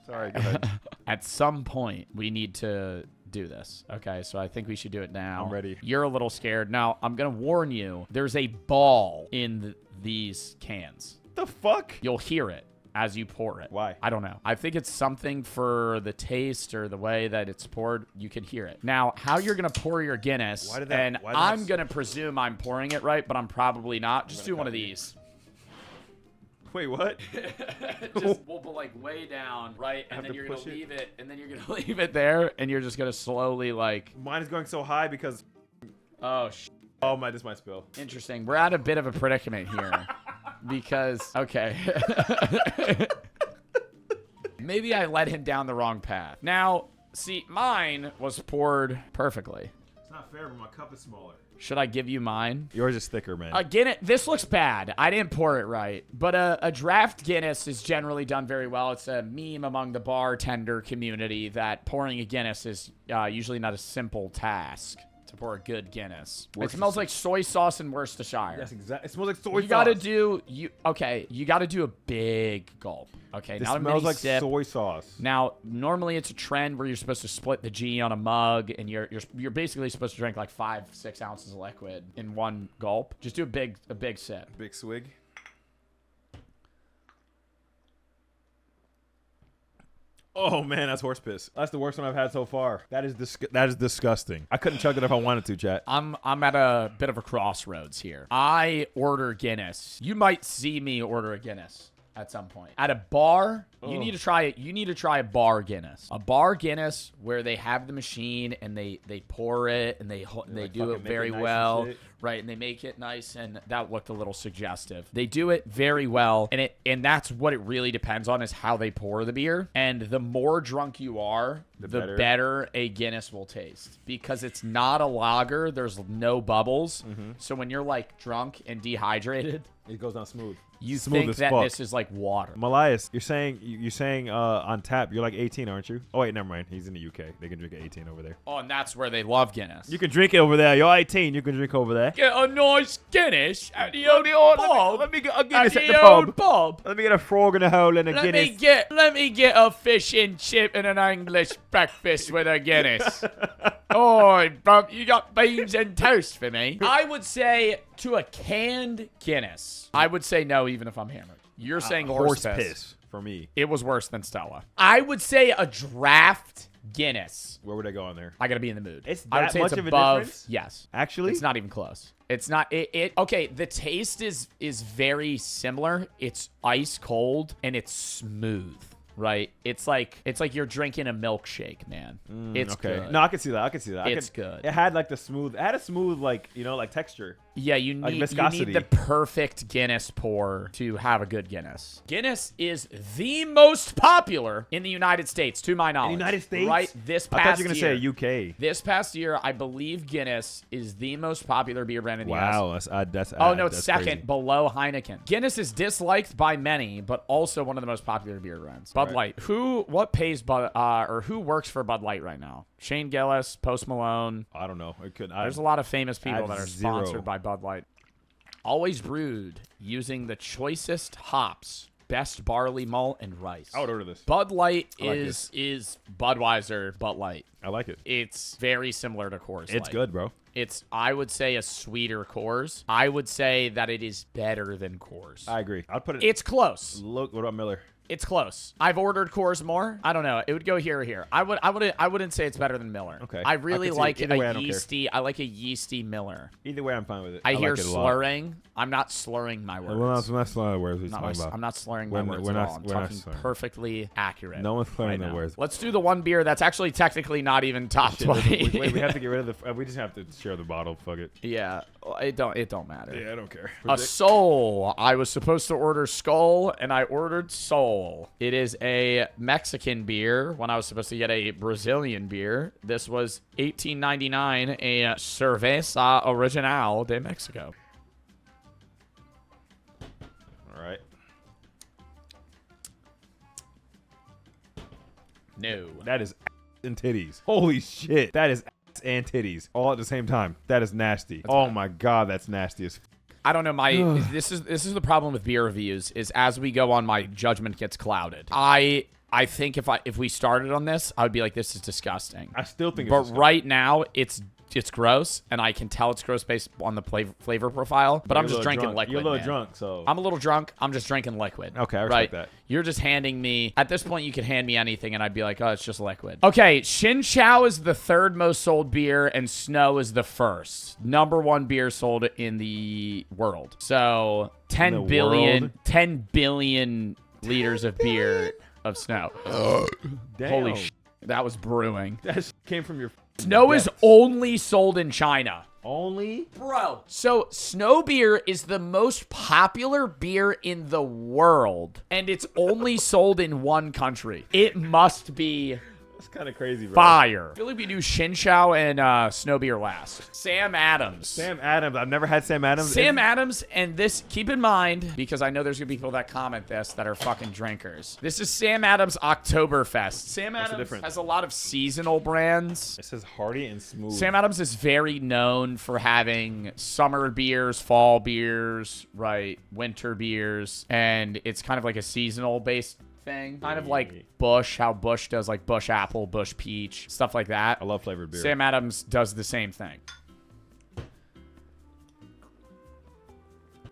sorry, go ahead. At some point, we need to do this. Okay, so I think we should do it now. I'm ready. You're a little scared. Now, I'm gonna warn you. There's a ball in these cans. The fuck? You'll hear it as you pour it. Why? I don't know. I think it's something for the taste or the way that it's poured. You can hear it. Now, how you're going to pour your Guinness, I'm going to presume I'm pouring it right, but I'm probably not. Just do one of these. Wait, what? We'll put like way down, right? And then you're going to leave it, and then you're going to leave it there, and you're just going to slowly like... Mine is going so high because... Oh, Oh, this might spill. Interesting. We're at a bit of a predicament here. Because, okay. Maybe I led him down the wrong path. Now, see, mine was poured perfectly. It's not fair, but my cup is smaller. Should I give you mine? Yours is thicker, man. Again, this looks bad. I didn't pour it right. But a draft Guinness is generally done very well. It's a meme among the bartender community that pouring a Guinness is usually not a simple task. To pour a good Guinness. It smells like soy sauce in Worcestershire. Yes, exactly. It smells like soy sauce. You gotta do a big gulp. Okay, It not a mini smells like sip. soy sauce. Now, normally it's a trend where you're supposed to split the G on a mug, and you're basically supposed to drink like 5-6 ounces of liquid in one gulp. Just do a big sip. Big swig. Oh man, that's horse piss. That's the worst one I've had so far. That is disgusting. I couldn't chug it if I wanted to, chat. I'm at a bit of a crossroads here. I order Guinness. You might see me order a Guinness at some point. At a bar, you need to try it. You need to try a bar Guinness. A bar Guinness where they have the machine and they pour it and they do it very well. Right, and they make it nice, and that looked a little suggestive. They do it very well, and that's what it really depends on is how they pour the beer. And the more drunk you are, the better a Guinness will taste. Because it's not a lager, there's no bubbles. So when you're like drunk and dehydrated, it goes down smooth. You think that this is like water. Malias, you're saying on tap, you're like 18, aren't you? Oh wait, never mind. He's in the UK. They can drink at 18 over there. Oh, and that's where they love Guinness. You can drink it over there. You're 18. You can drink over there. Get a nice Guinness at the old pub. Let me get a Guinness at the pub. Let me get a frog in a hole and a Guinness. Let me get a fish and chip and an English breakfast with a Guinness. Oh, bro, you got beans and toast for me. I would say to a canned Guinness, I would say no even if I'm hammered. You're saying horse piss. For me. It was worse than Stella. I would say a draft Guinness. Where would I go on there? I gotta be in the mood. It's I would that say much it's of above, a difference? Yes. Actually? It's not even close. It's not okay, the taste is very similar. It's ice cold and it's smooth. Right? It's like you're drinking a milkshake, man. It's okay. good. No, I can see that. It's good. It had like it had a smooth like, like texture. Yeah, you need the perfect Guinness pour to have a good Guinness. Guinness is the most popular in the United States, to my knowledge. In the United States? Right, this past year. I thought you were going to say UK. This past year, I believe Guinness is the most popular beer brand in the US. Wow, that's oh, no, it's second, crazy. below Heineken. Guinness is disliked by many, but also one of the most popular beer brands. Bud Light. Who works for Bud Light right now? Shane Gillis, Post Malone. I don't know. There's a lot of famous people that are sponsored by Bud Light. Always brewed using the choicest hops, best barley malt, and rice. I would order this. Bud Light is Budweiser Bud Light. I like it. It's very similar to Coors Light. It's good, bro. It's, I would say, a sweeter Coors. I would say that it is better than Coors. I agree. I'd put it. It's close. Look, what about Miller? It's close. I've ordered Coors more. I don't know. It would go here or here. I wouldn't say it's better than Miller. Okay. I really like a yeasty. I like a yeasty Miller. Either way, I'm fine with it. I hear like it slurring. I'm not slurring my words. I'm not slurring words. I'm not slurring my words at all. I'm talking perfectly accurate. No one's slurring their words. Let's do the one beer that's actually technically not even top 20. Wait, we have to get rid of the. We just have to share the bottle. Fuck it. Yeah, it don't matter. Yeah, I don't care. A Sol. I was supposed to order Skull, and I ordered Sol. It is a Mexican beer when I was supposed to get a Brazilian beer. This was $18.99, a Cerveza Original de Mexico. All right. No. That is and titties. Holy shit. That is and titties all at the same time. That is nasty. Oh my god, that's nasty as I don't know. This is the problem with beer reviews. Is as we go on, my judgment gets clouded. I think if we started on this, I would be like, this is disgusting. I still think. But right now, it's gross, and I can tell it's gross based on the flavor profile. But I'm just drinking liquid. You're a little drunk, so I'm a little drunk. I'm just drinking liquid. Okay, I respect that. You're just handing me. At this point, you could hand me anything, and I'd be like, oh, it's just liquid. Okay, Tsingtao is the third most sold beer, and Snow is the first. #1 beer sold in the world. So 10 billion liters of beer of Snow. Damn. Holy shit, that was brewing. That came from your. Snow is only sold in China. Only? Bro. So, Snow beer is the most popular beer in the world, and it's only sold in one country. It must be... That's kind of crazy, bro. Fire. I feel like we do Tsingtao and Snow beer last. Sam Adams. Sam Adams. I've never had Sam Adams. Sam Adams, and this, keep in mind, because I know there's going to be people that comment this that are fucking drinkers. This is Sam Adams Oktoberfest. Sam Adams has a lot of seasonal brands. It says hearty and smooth. Sam Adams is very known for having summer beers, fall beers, right, winter beers, and it's kind of like a seasonal based thing. Kind of like Busch, how Busch does like Busch Apple, Busch Peach, stuff like that. I love flavored beer. Sam Adams does the same thing.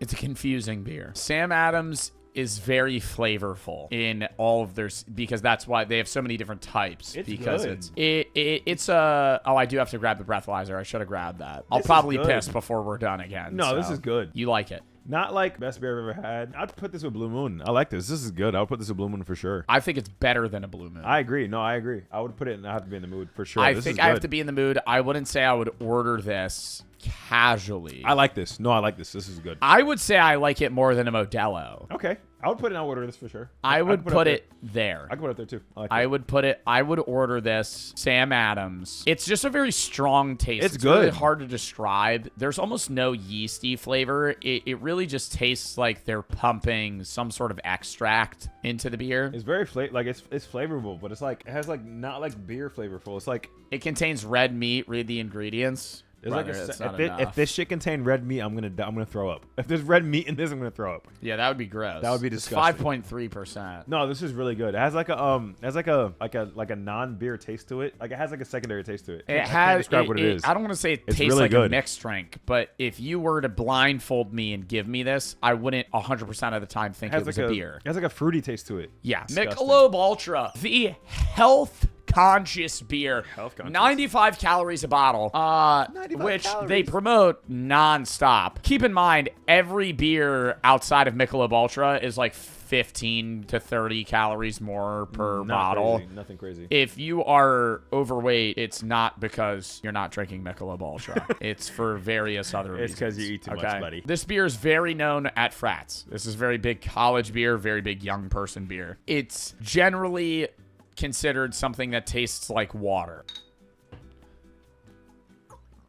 It's a confusing beer. Sam Adams is very flavorful in all of their, because that's why they have so many different types. It's because good. it's a, oh, I do have to grab the breathalyzer. I should have grabbed that. I'll probably piss before we're done again. No, this is good. You like it? Not like best beer I've ever had. I'd put this with Blue Moon. I like this. This is good. I would put this with Blue Moon for sure. I think it's better than a Blue Moon. I agree. No, I agree. I would put it, and I have to be in the mood for sure. I think I have to be in the mood. I wouldn't say I would order this casually. I like this. No, I like this. This is good. I would say I like it more than a Modelo. Okay. I would put it in order this for sure. I would put it there. I could put it there too. I would order this Sam Adams. It's just a very strong taste. It's good. Really hard to describe. There's almost no yeasty flavor. It really just tastes like they're pumping some sort of extract into the beer. It's very it's flavorful, but it's like it has like not like beer flavorful. It's like it contains red meat. Read the ingredients. If this shit contained red meat, I'm gonna throw up. If there's red meat in this, I'm gonna throw up. Yeah, that would be gross. That would be disgusting. 5.3%. No, this is really good. It has like a non-beer taste to it. Like it has like a secondary taste to it. I can't describe what it is. I don't want to say it tastes really like good. a mixed drink, but if you were to blindfold me and give me this, I wouldn't 100% of the time think it was a beer. It has like a fruity taste to it. Yeah, Michelob Ultra, the health conscious beer. 95 calories a bottle, which they promote nonstop. Keep in mind, every beer outside of Michelob Ultra is like 15 to 30 calories more per bottle. Crazy. Nothing crazy. If you are overweight, it's not because you're not drinking Michelob Ultra. It's for various other reasons. It's because you eat too much, buddy. This beer is very known at frats. This is very big college beer, very big young person beer. It's generally considered something that tastes like water.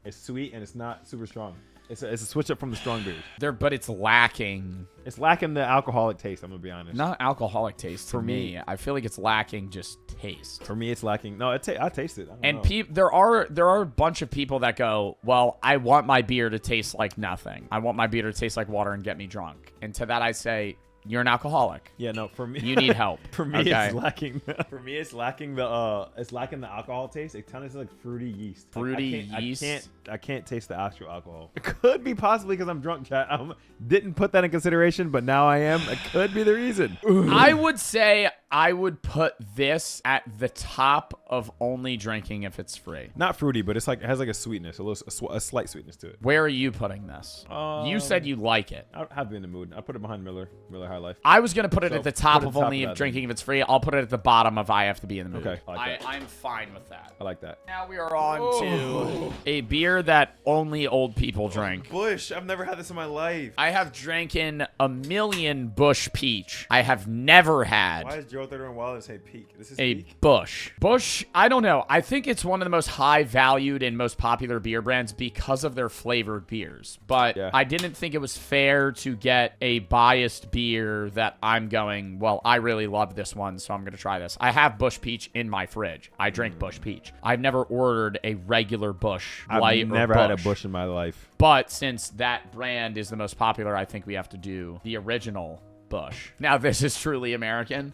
It's sweet and it's not super strong. It's a switch up from the strong beers. But it's lacking. It's lacking the alcoholic taste, I'm going to be honest. Not alcoholic taste for me. I feel like it's lacking just taste. For me, it's lacking. No, I taste it. And there are a bunch of people that go, well, I want my beer to taste like nothing. I want my beer to taste like water and get me drunk. And to that I say, you're an alcoholic. Yeah, no, for me, you need help. For me, it's lacking. For me, it's lacking the alcohol taste. It kind of tastes like fruity yeast. Fruity yeast. I can't taste the actual alcohol. It could be possibly because I'm drunk, chat. Didn't put that in consideration, but now I am. It could be the reason. I would say I would put this at the top of only drinking if it's free. Not fruity, but it has like a sweetness, a slight sweetness to it. Where are you putting this? You said you like it. I have been in the mood. I put it behind Miller High Life. I was gonna put it at the top of only drinking if it's free. I'll put it at the bottom of I have to be in the mood. Okay, I like that. I'm fine with that. I like that. Now we are on to a beer that only old people drink. Busch. I've never had this in my life. I have drinking a million Busch Peach. I have never had. Why is Joe 31 Wild say peak? This is a peak? Busch. Busch, I don't know. I think it's one of the most high valued and most popular beer brands because of their flavored beers. But I didn't think it was fair to get a biased beer that I'm going, well, I really love this one, so I'm going to try this. I have Busch Peach in my fridge. I drink Busch Peach. I've never ordered a regular Busch Light. I've never had a Busch in my life. But since that brand is the most popular, I think we have to do the original Busch. Now, this is truly American.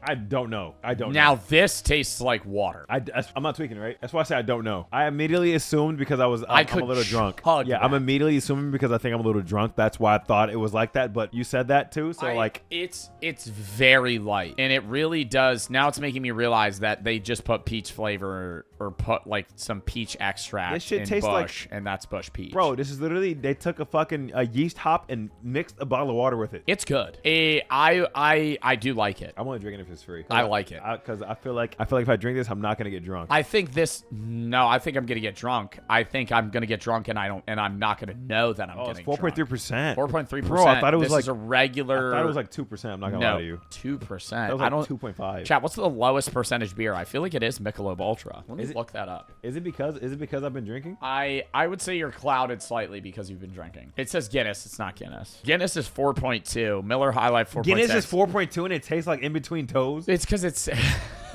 I don't know. Now, this tastes like water. I'm not tweaking, right? That's why I say I don't know. I immediately assumed because I'm a little drunk. Yeah, I'm immediately assuming because I think I'm a little drunk. That's why I thought it was like that. But you said that too, so it's very light, and it really does. Now it's making me realize that they just put peach flavor or put like some peach extract this shit in tastes Busch, and that's Busch Peach. Bro, this is literally they took a fucking yeast hop and mixed a bottle of water with it. It's good. I do like it. I'm only drinking it if it's free. I like it because I feel like if I drink this, I'm not gonna get drunk. I think I'm gonna get drunk. I think I'm gonna get drunk, and I'm not gonna know that I'm getting drunk. 4.3%. 4.3%. Bro, I thought it was this is a regular. I thought it was like 2%. I'm not gonna lie to you. 2%. That was like 2.5. Chat, what's the lowest percentage beer? I feel like it is Michelob Ultra. Let me look that up. Is it because I've been drinking? I would say you're clouded slightly because you've been drinking. It says Guinness. It's not Guinness. Guinness is 4.2. Miller High Life 4.6. Guinness is 4.2 and it tastes like in between toes. It's because it's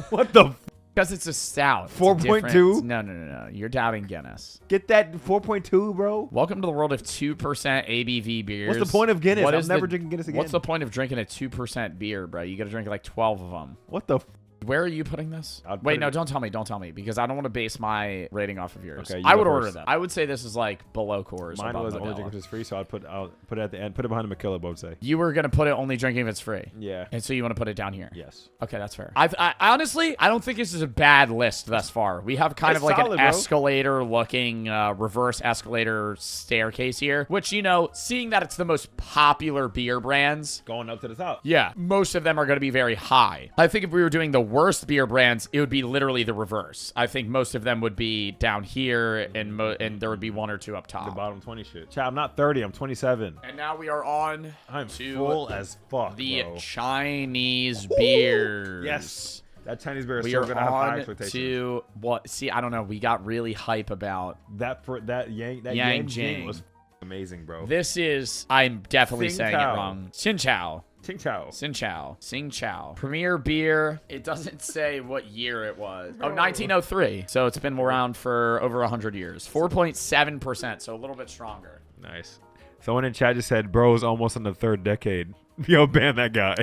what the? Because it's a stout. 4.2? No. You're doubting Guinness. Get that 4.2, bro. Welcome to the world of 2% ABV beers. What's the point of Guinness? I'm never drinking Guinness again. What's the point of drinking a 2% beer, bro? You got to drink like 12 of them. What the? Where are you putting this? Wait, no, don't tell me. Don't tell me because I don't want to base my rating off of yours. Okay, I would order them. I would say this is like below Coors. Mine was only drinking if it's free, so I'll put it at the end. Put it behind the Michelob, I would say. You were gonna put it only drinking if it's free. Yeah. And so you want to put it down here. Yes. Okay, that's fair. I honestly, I don't think this is a bad list thus far. We have kind of like solid, an escalator-looking, reverse escalator staircase here, which seeing that it's the most popular beer brands going up to the top. Yeah, most of them are going to be very high. I think if we were doing the worst beer brands, it would be literally the reverse. I think most of them would be down here, and there would be one or two up top. The bottom 20 shit. Chat, I'm not 30. I'm 27. And now we are on to full as fuck, the bro. Chinese beers. Yes. That Chinese beer is we so are good. I have high on expectations. to what? See, I don't know. We got really hype about that Yang Jing was amazing, bro. This is, I'm definitely saying it wrong. Tsingtao. Premier beer. It doesn't say what year it was. Oh, 1903. So it's been around for over 100 years. 4.7%, so a little bit stronger. Nice. Someone in chat just said, bro's almost in the third decade. Yo, ban that guy.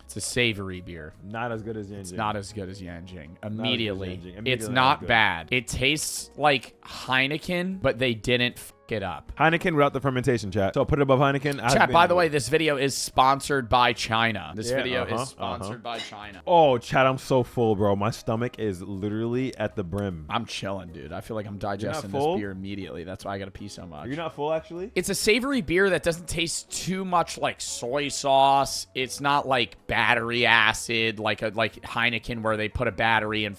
It's a savory beer. Not as good as Yanjing. It's not as good as Yanjing. Immediately, it's not bad. It tastes like Heineken, but they didn't it up. Heineken without the fermentation, chat. So put it above Heineken. Chat, by the way, this video is sponsored by China. This Yeah, video is sponsored by China. Oh, chat, I'm so full, bro. My stomach is literally at the brim. I'm chilling, dude. I feel like I'm digesting this beer immediately. That's why I got to pee so much. You're not full, actually? It's a savory beer that doesn't taste too much like soy sauce. It's not like battery acid, like Heineken where they put a battery in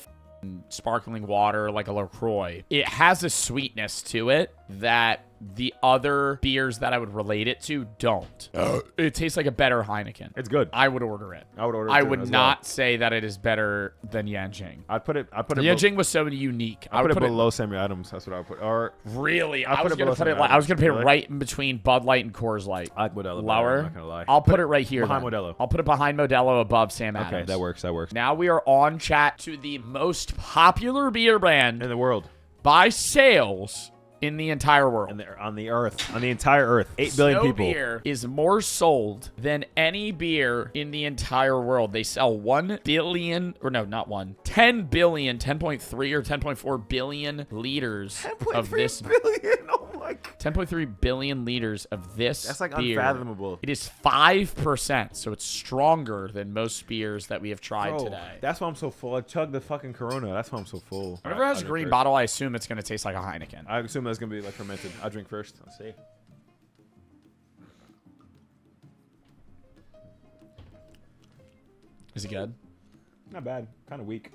sparkling water like a LaCroix. It has a sweetness to it that the other beers that I would relate it to don't. It tastes like a better Heineken. It's good. I would order it. I would order it. I would not say that it is better than Yanjing. I'd put it. Yanjing was so unique. I put it below Sammy Adams. That's what I would put. Or really, I was gonna put it right in between Bud Light and Coors Light. I like Modelo. Lower. I'm not gonna lie. I'll put it right here. Behind Modelo. I'll put it behind Modelo, above Sam Adams. Okay, that works. That works. Now we are on chat to the most popular beer brand In the world. by sales in the entire world. On the earth. On the entire earth. 8 billion Snow people. beer is more sold than any beer in the entire world. They sell 1 billion, or no, not 1, 10 billion, 10.3 or 10.4 billion liters of this. 10.3 billion? Oh my God. 10.3 billion liters of this That's like beer. unfathomable. It is 5%, so it's stronger than most beers that we have tried Bro, today. that's why I'm so full. I chugged the fucking Corona. That's why I'm so full. Whenever it has a green bottle, I assume it's going to taste like a Heineken. I assume that's going to be like fermented. I'll drink first. Let's see. Is it good? Not bad. Kind of weak.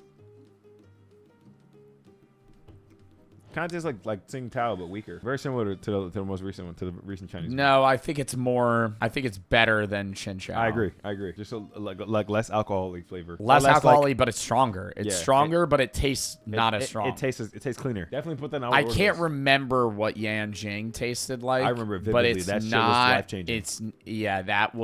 Kind of tastes like Tsingtao, but weaker. Very similar to the most recent one, to the recent Chinese one. No, I think it's better than Tsingtao. I agree. Just like less alcoholic flavor. Less alcoholic, like, but it's stronger. It's yeah, stronger, but it tastes not as strong. It tastes cleaner. Definitely put that in. I can't remember what Yanjing tasted like. I remember it vividly. But it's that shit not, was life-changing. That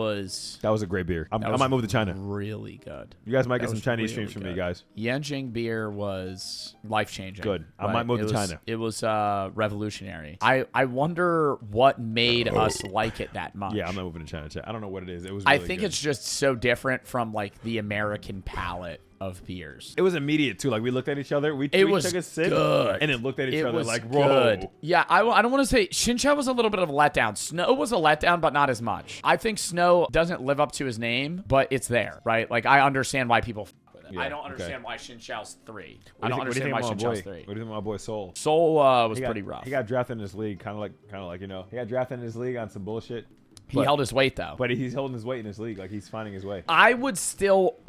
was a great beer. I might move to China. Really good. You guys might get That some was Chinese really streams from me, good. guys. Yanjing beer was life-changing. Good. I might move to China. It was revolutionary. I wonder what made us like it that much. Yeah, I'm not moving to China. I don't know what it is. It was. I really think good. it's just so different from like the American palate of beers. It was immediate too. Like we looked at each other. We It was took a sip good. and then looked at each It other was like, "Bro." good. Yeah, I don't want to say Tsingtao was a little bit of a letdown. Snow was a letdown, but not as much. I think Snow doesn't live up to his name, but it's there, right? Like I understand why people f with it. Yeah, I don't understand why Tsingtao's 3. What I do don't you understand think why about my boy? Tsingtao's 3. What do you think about my boy Soul? Soul was pretty rough. He got drafted in this league, kind of like he got drafted in this league on some bullshit. He held his weight though. But he's holding his weight in this league, like he's finding his way. I would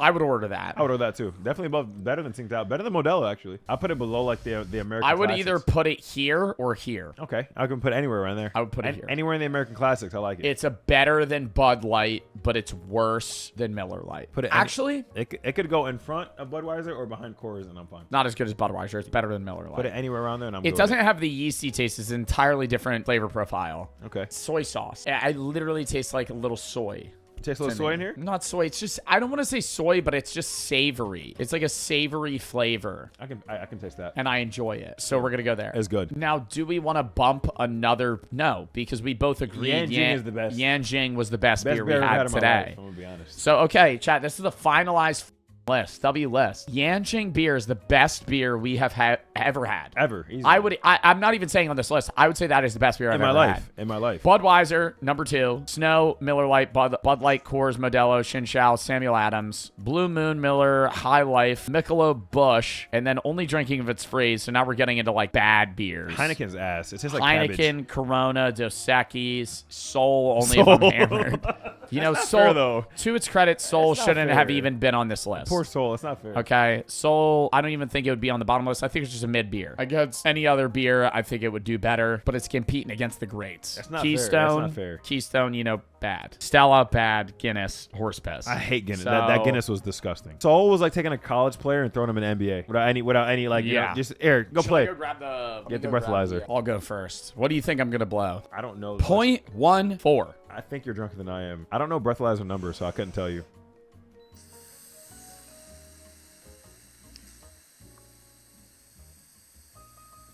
order that. I would order that too. Definitely better than Tsingtao, better than Modelo actually. I put it below like the American. I would Classics. either put it here or here. Okay, I can put it anywhere around there. I would put it here. Anywhere in the American Classics. I like it. It's a better than Bud Light, but it's worse than Miller Lite. Put it actually. It could go in front of Budweiser or behind Coors, and I'm fine. Not as good as Budweiser. It's better than Miller Lite. Put it anywhere around there, and I'm. It good doesn't with have the yeasty taste. It's an entirely different flavor profile. Okay. Soy sauce. I literally taste like a little soy. Taste a little soy in here? Not soy. It's just, I don't want to say soy, but it's just savory. It's like a savory flavor. I can taste that. And I enjoy it. So we're going to go there. It's good. Now, do we want to bump another? No, because we both agreed Yanjing is the best. Yanjing was the best beer we I've had in my today. life, I'm gonna be honest. So, okay, chat, this is the finalized list. W list. Yanjing beer is the best beer we have ever had. Ever. Easily. I'm not even saying on this list. I would say that is the best beer I've ever had. In my life. Budweiser, number 2. Snow, Miller Lite, Bud Light, Coors, Modelo, Tsingtao, Samuel Adams, Blue Moon, Miller, High Life, Michelob, Busch, and then only drinking if it's free. So now we're getting into like bad beers. Heineken's ass. It tastes like Heineken, cabbage. Corona, Dos Equis, Soul, only if I'm hammered. You know, Soul, fair, though. To its credit, Soul That's not shouldn't have fair. even been on this list. Poor Soul. It's not fair. Okay, Soul, I don't even think it would be on the bottom list. I think it's just a mid beer. Against any other beer, I think it would do better, but it's competing against the greats. That's not Keystone, fair. That's not fair. Keystone, you know, bad. Stella, bad. Guinness, horse piss. I hate Guinness. So- That Guinness was disgusting. Soul was like taking a college player and throwing him in NBA without any like, Yeah. just Eric, go play. Grab the, Get the breathalyzer. I'll go first. What do you think I'm going to blow? I don't know. 0.14. I think you're drunker than I am. I don't know breathalyzer numbers, so I couldn't tell you.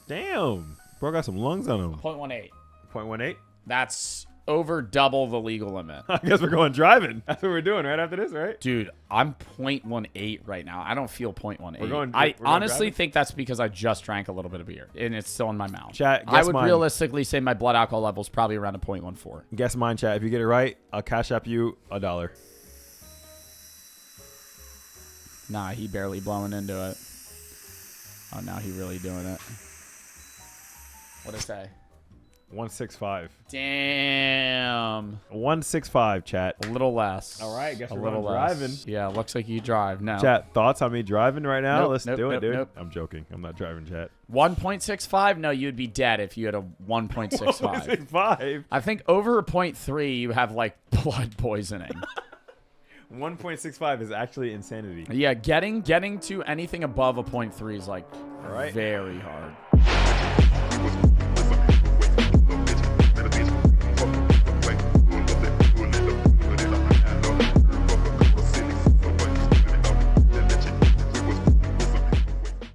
Damn. Bro got some lungs on him. 0.18. 0.18? That's over double the legal limit. I guess we're going driving. That's what we're doing right after this, right? Dude, I'm 0.18 right now. I don't feel 0.18. I honestly think that's because I just drank a little bit of beer and it's still in my mouth. Chat, I guess would mine. realistically say my blood alcohol level is probably around a 0.14. Guess mine, chat. If you get it right, I'll cash app you $1. Nah, he barely blowing into it. Oh, now he really doing it. What'd it say? 165. Damn. 165, chat. A little less. All right, guess a we're little going less. driving. Yeah, looks like you drive. No. Chat, thoughts on me driving right now? Nope, Let's nope, do it, nope, dude. nope. I'm joking. I'm not driving, chat. 1.65? No, you'd be dead if you had a 1.65. 1.65. I think over a 0.3, you have like blood poisoning. 1.65 is actually insanity. Yeah, getting to anything above a 0.3 is like All right. very hard.